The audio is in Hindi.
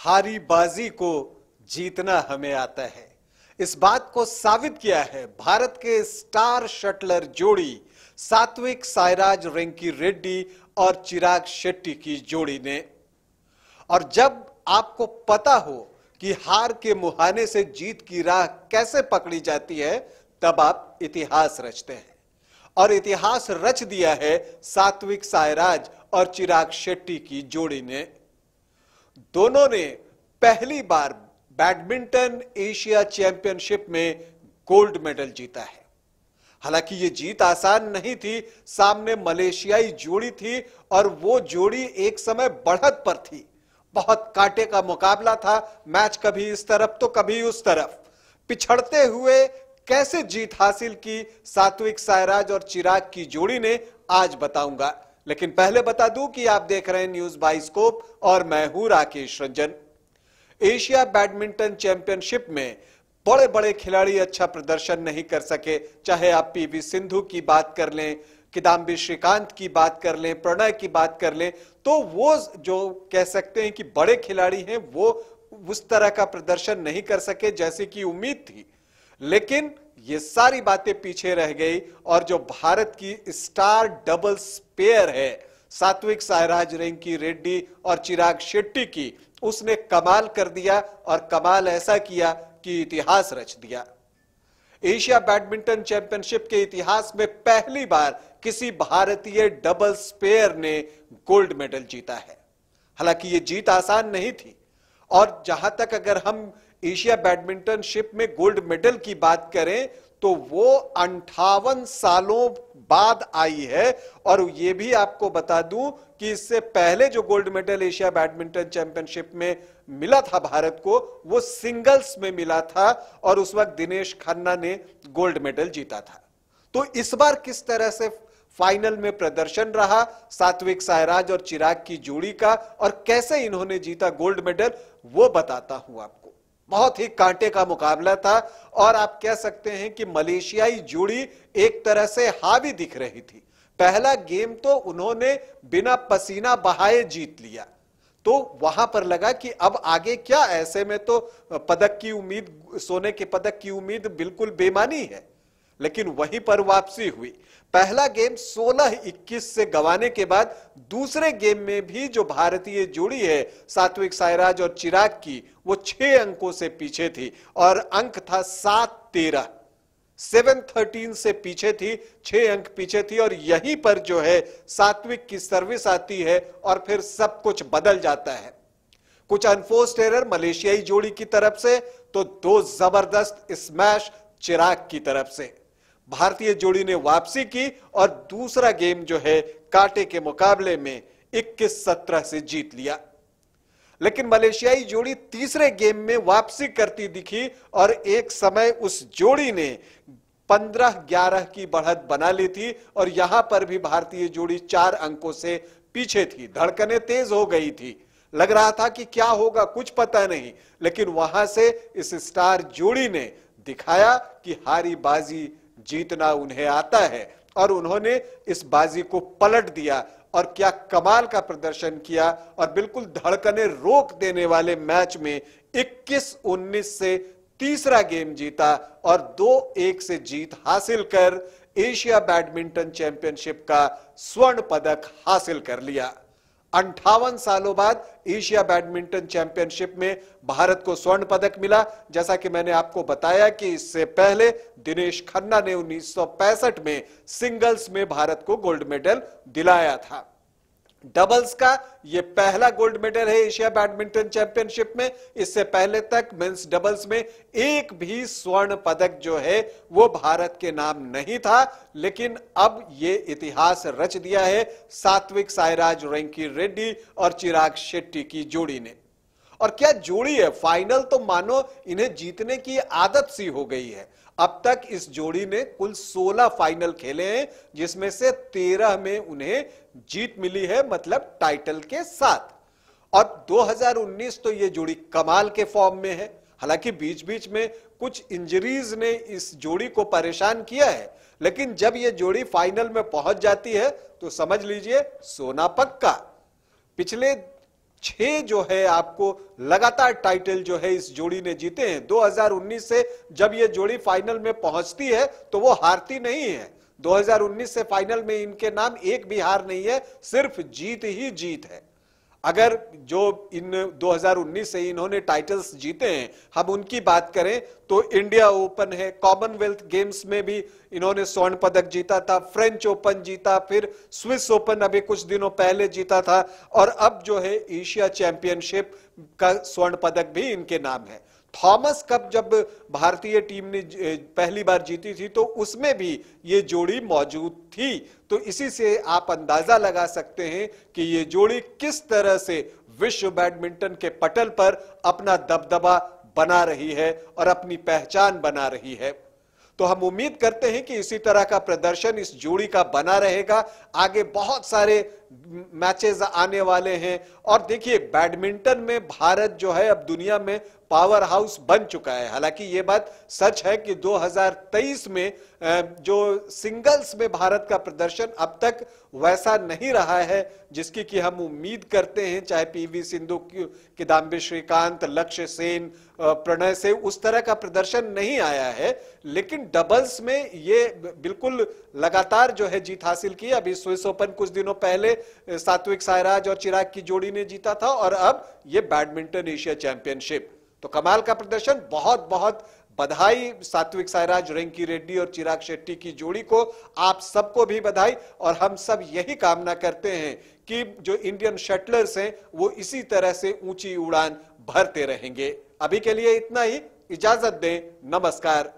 हारी बाजी को जीतना हमें आता है। इस बात को साबित किया है भारत के स्टार शटलर जोड़ी सात्विक साईराज रैंकी रेड्डी और चिराग शेट्टी की जोड़ी ने। और जब आपको पता हो कि हार के मुहाने से जीत की राह कैसे पकड़ी जाती है, तब आप इतिहास रचते हैं। और इतिहास रच दिया है सात्विक साईराज और चिराग शेट्टी की जोड़ी ने। दोनों ने पहली बार बैडमिंटन एशिया चैंपियनशिप में गोल्ड मेडल जीता है। हालांकि यह जीत आसान नहीं थी, सामने मलेशियाई जोड़ी थी और वो जोड़ी एक समय बढ़त पर थी। बहुत कांटे का मुकाबला था, मैच कभी इस तरफ तो कभी उस तरफ। पिछड़ते हुए कैसे जीत हासिल की सात्विक साईराज और चिराग की जोड़ी ने, आज बताऊंगा। लेकिन पहले बता दूं कि आप देख रहे हैं न्यूज बाइस्कोप और मैं हूं Rakesh Ranjan. Asia badminton championship में बड़े बड़े खिलाड़ी अच्छा प्रदर्शन नहीं कर सके, चाहे आप पीवी सिंधु की बात कर लें, किदाम्बी श्रीकांत की बात कर लें, प्रणय की बात कर लें, तो वो जो कह सकते हैं कि बड़े खिलाड़ी हैं वो उस तरह का प्रदर्शन नहीं कर सके जैसे कि उम्मीद थी। लेकिन ये सारी बातें पीछे रह गई और जो भारत की स्टार डबल्स पेयर है सात्विक साईराज रैंकी रेड्डी और चिराग शेट्टी की, उसने कमाल कर दिया। और कमाल ऐसा किया कि इतिहास रच दिया। एशिया बैडमिंटन चैंपियनशिप के इतिहास में पहली बार किसी भारतीय डबल्स पेयर ने गोल्ड मेडल जीता है। हालांकि यह जीत आसान नहीं थी। और जहां तक अगर हम एशिया बैडमिंटनशिप में गोल्ड मेडल की बात करें तो वो 58 सालों बाद आई है। और ये भी आपको बता दूं कि इससे पहले जो gold medal Asia badminton championship में मिला था भारत को, वो सिंगल्स में मिला था और उस वक्त दिनेश खन्ना ने गोल्ड मेडल जीता था। तो इस बार किस तरह से फाइनल में प्रदर्शन रहा सात्विक साईराज और चिराग की जोड़ी का और कैसे इन्होंने जीता गोल्ड मेडल, वो बताता हूं आपको। बहुत ही कांटे का मुकाबला था और आप कह सकते हैं कि मलेशियाई जोड़ी एक तरह से हावी दिख रही थी। पहला गेम तो उन्होंने बिना पसीना बहाए जीत लिया, तो वहां पर लगा कि अब आगे क्या। ऐसे में तो पदक की उम्मीद, सोने के पदक की उम्मीद बिल्कुल बेमानी है। लेकिन वहीं पर वापसी हुई। पहला गेम 16-21 से गंवाने के बाद दूसरे गेम में भी जो भारतीय जोड़ी है सात्विक साईराज और चिराग की, वो 6 अंकों से पीछे थी और अंक था 7-13, 7-13 से पीछे थी, 6 अंक पीछे थी। और यहीं पर जो है सात्विक की सर्विस आती है और फिर सब कुछ बदल जाता है। कुछ अनफोर्स्ड एरर मलेशियाई जोड़ी की तरफ से, तो 2 जबरदस्त स्मैश चिराग की तरफ से। भारतीय जोड़ी ने वापसी की और दूसरा गेम जो है कांटे के मुकाबले में 21-17 से जीत लिया। लेकिन मलेशियाई जोड़ी तीसरे गेम में वापसी करती दिखी और एक समय उस जोड़ी ने 15-11 की बढ़त बना ली थी और यहां पर भी भारतीय जोड़ी 4 अंकों से पीछे थी। धड़कनें तेज हो गई थी, लग रहा था कि क्या होगा कुछ पता नहीं। लेकिन वहां से इस स्टार जोड़ी ने दिखाया कि हारी बाजी जीतना उन्हें आता है और उन्होंने इस बाजी को पलट दिया और क्या कमाल का प्रदर्शन किया। और बिल्कुल धड़कने रोक देने वाले मैच में 21-19 से तीसरा गेम जीता और 2-1 से जीत हासिल कर एशिया बैडमिंटन चैंपियनशिप का स्वर्ण पदक हासिल कर लिया। 58 सालों बाद एशिया बैडमिंटन चैंपियनशिप में भारत को स्वर्ण पदक मिला। जैसा कि मैंने आपको बताया कि इससे पहले दिनेश खन्ना ने 1965 में सिंगल्स में भारत को गोल्ड मेडल दिलाया था। डबल्स का यह पहला गोल्ड मेडल है एशिया बैडमिंटन चैंपियनशिप में। इससे पहले तक मेंस डबल्स में एक भी स्वर्ण पदक जो है वो भारत के नाम नहीं था। लेकिन अब यह इतिहास रच दिया है सात्विक साईराज रैंकी रेड्डी और चिराग शेट्टी की जोड़ी ने। और क्या जोड़ी है, फाइनल तो मानो इन्हें जीतने की आदत सी हो गई है। अब तक इस जोड़ी ने कुल 16 फाइनल खेले हैं, जिसमें से 13 में उन्हें जीत मिली है, मतलब टाइटल के साथ। और 2019 तो ये जोड़ी कमाल के फॉर्म में है। हालांकि बीच बीच में कुछ इंजरीज ने इस जोड़ी को परेशान किया है, लेकिन जब ये जोड़ी फाइनल में पहुंच जाती है तो समझ लीजिए सोना पक्का। पिछले 6 जो है आपको लगातार टाइटल जो है इस जोड़ी ने जीते हैं। 2019 से जब ये जोड़ी फाइनल में पहुंचती है तो वो हारती नहीं है। 2019 से फाइनल में इनके नाम एक भी हार नहीं है, सिर्फ जीत ही जीत है। अगर जो इन 2019 से इन्होंने टाइटल्स जीते हैं, हम उनकी बात करें तो इंडिया ओपन है, कॉमनवेल्थ गेम्स में भी इन्होंने स्वर्ण पदक जीता था, फ्रेंच ओपन जीता, फिर स्विस ओपन अभी कुछ दिनों पहले जीता था, और अब जो है एशिया चैंपियनशिप का स्वर्ण पदक भी इनके नाम है। थॉमस कप जब भारतीय टीम ने पहली बार जीती थी तो उसमें भी ये जोड़ी मौजूद थी। तो इसी से आप अंदाजा लगा सकते हैं कि ये जोड़ी किस तरह से विश्व बैडमिंटन के पटल पर अपना दबदबा बना रही है और अपनी पहचान बना रही है। तो हम उम्मीद करते हैं कि इसी तरह का प्रदर्शन इस जोड़ी का बना रहेगा। आगे बहुत सारे मैचेस आने वाले हैं, और देखिए बैडमिंटन में भारत जो है अब दुनिया में पावर हाउस बन चुका है। हालांकि ये बात सच है कि 2023 में जो सिंगल्स में भारत का प्रदर्शन अब तक वैसा नहीं रहा है जिसकी कि हम उम्मीद करते हैं, चाहे पीवी सिंधु, किदाम्बी श्रीकांत, लक्ष्य सेन, प्रणय से उस तरह का प्रदर्शन नहीं आया है। लेकिन डबल्स में ये बिल्कुल लगातार जो है जीत हासिल की। अभी स्विस ओपन कुछ दिनों पहले सात्विक साईराज और चिराग की जोड़ी ने जीता था, और अब ये बैडमिंटन एशिया चैंपियनशिप। तो कमाल का प्रदर्शन, बहुत बहुत बधाई सात्विक साईराज, रेंकी रेड्डी और चिराग शेट्टी की जोड़ी को। आप सबको भी बधाई, और हम सब यही कामना करते हैं कि जो इंडियन शटलर्स हैं वो इसी तरह से ऊंची उड़ान भरते रहेंगे। अभी के लिए इतना ही, इजाजत दें, नमस्कार।